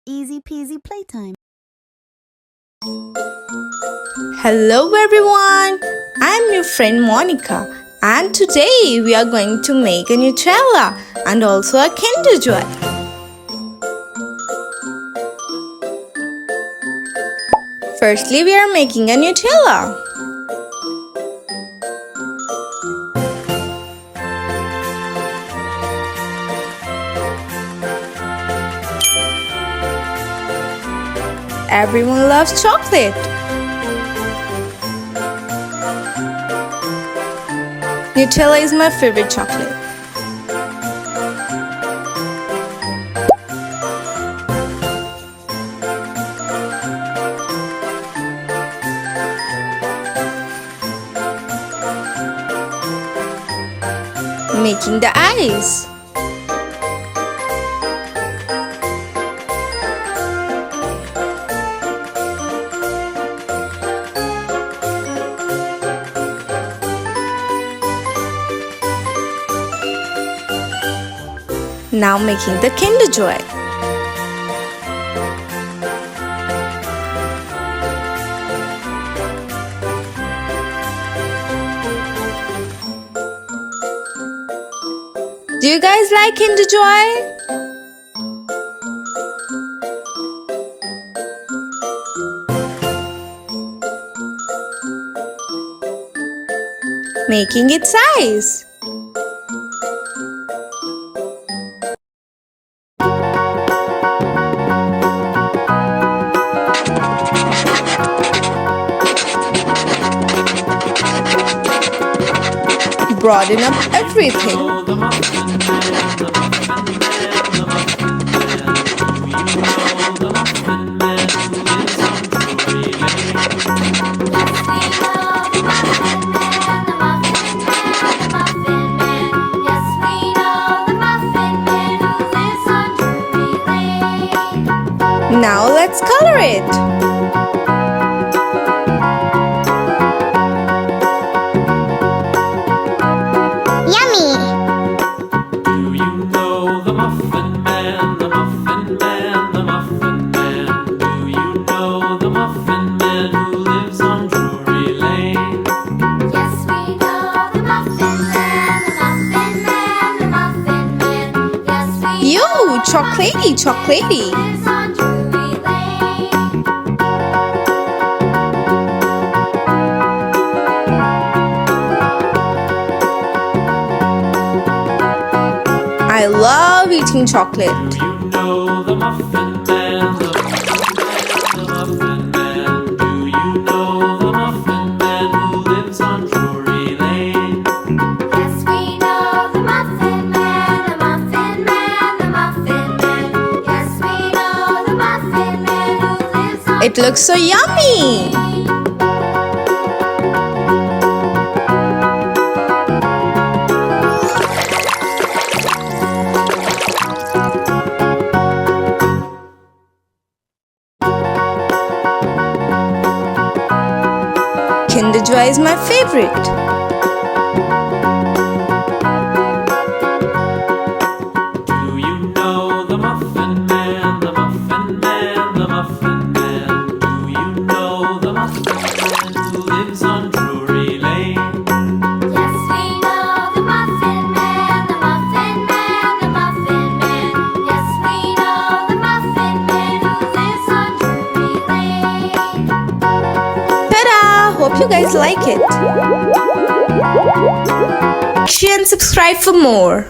Easy peasy playtime. Hello everyone, I'm your friend Monica and today we are going to make a Nutella and also a Kinder Joy. Firstly, we are making a Nutella. Everyone loves chocolate. Nutella is my favorite chocolate. Making the ice. Now making the Kinder Joy. Do you guys like Kinder Joy? Making its size. Broaden up everything. Now let's color it. Chocolatey, chocolatey. I love eating chocolate. You know the Muffin Man, the Muffin Man. Do you know the Muffin Man who lives on Drury Lane? Yes, we know the Muffin Man, the Muffin Man, the Muffin Man. Yes, we know the Muffin Man who lives on. It looks so yummy. Kinder Joy is my favorite. Do you know the Muffin Man, the Muffin Man, the Muffin Man? Do you know the Muffin Man who lives on Drury Lane? Yes, we know the Muffin Man, the Muffin Man, the Muffin Man. Yes, we know the Muffin Man who lives on Drury Lane. Ta-da! Hope you guys like it. Share and subscribe for more.